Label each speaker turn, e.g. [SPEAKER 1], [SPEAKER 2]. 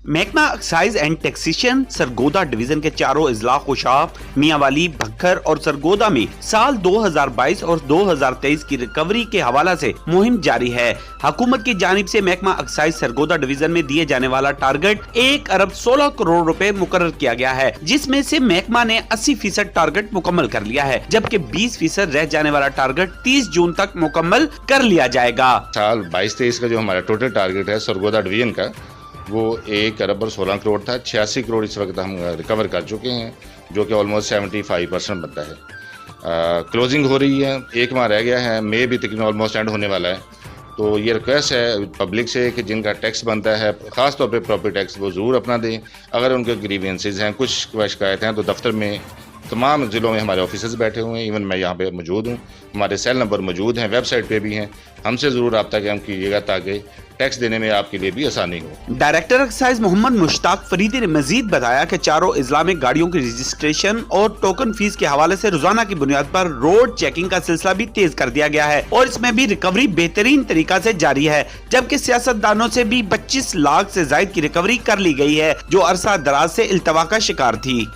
[SPEAKER 1] महकमा excise and taxation Sargodha division के चारों इजला खुशाब, मियांवाली, भक्खर और सरगोदा में साल 2022 और 2023 की रिकवरी के हवाला से मुहिम जारी है। हुकूमत की जानिब से महकमा एक्साइज सरगोदा डिवीजन में दिए जाने वाला टारगेट 1 अरब 16 करोड़ रुपए मुकर्रर किया गया है, जिसमें से महकमा ने 80% टारगेट मुकम्मल कर लिया है, जबकि 20% रह जाने वाला टारगेट 30 जून तक मुकम्मल कर लिया जाएगा।
[SPEAKER 2] साल 22-23 का जो हमारा टोटल टारगेट है सरगोदा डिवीजन का, वो 1 अरब और 16 करोड़ था। 86 करोड़ इस वक्त हम रिकवर कर चुके हैं, जो कि ऑलमोस्ट 75% बनता है। क्लोजिंग हो रही है, 1 माह रह गया है, मई भी तकरीबन ऑलमोस्ट एंड होने वाला है। तो ये रिक्वेस्ट है पब्लिक से कि जिनका टैक्स बनता है, ख़ास तौर पे प्रॉपर्टी टैक्स, वो ज़रूर अपना दें। अगर उनके ग्रीवेंसेस हैं, कुछ शिकायत हैं, तो दफ्तर में तमाम ज़िलों में हमारे ऑफिसर्स बैठे हुए हैं, इवन मैं यहाँ पे मौजूद हूँ, हमारे सेल नंबर मौजूद हैं, वेबसाइट पे भी हैं। हमसे ज़रूर रब्ता कायम कीजिएगा ताकि टैक्स देने में आपके लिए भी आसानी हो।
[SPEAKER 1] डायरेक्टर एक्साइज मोहम्मद मुश्ताक फरीदी ने मजीद बताया कि चारों इजला में गाड़ियों की रजिस्ट्रेशन और टोकन फीस के हवाले से रोजाना की बुनियाद पर रोड चेकिंग का सिलसिला भी तेज कर दिया गया है और इसमें भी रिकवरी बेहतरीन तरीका से जारी है, जबकि सियासतदानों से भी 25 लाख से ज्यादा की रिकवरी कर ली गई है, जो अरसा दराज से इल्तवा का शिकार थी।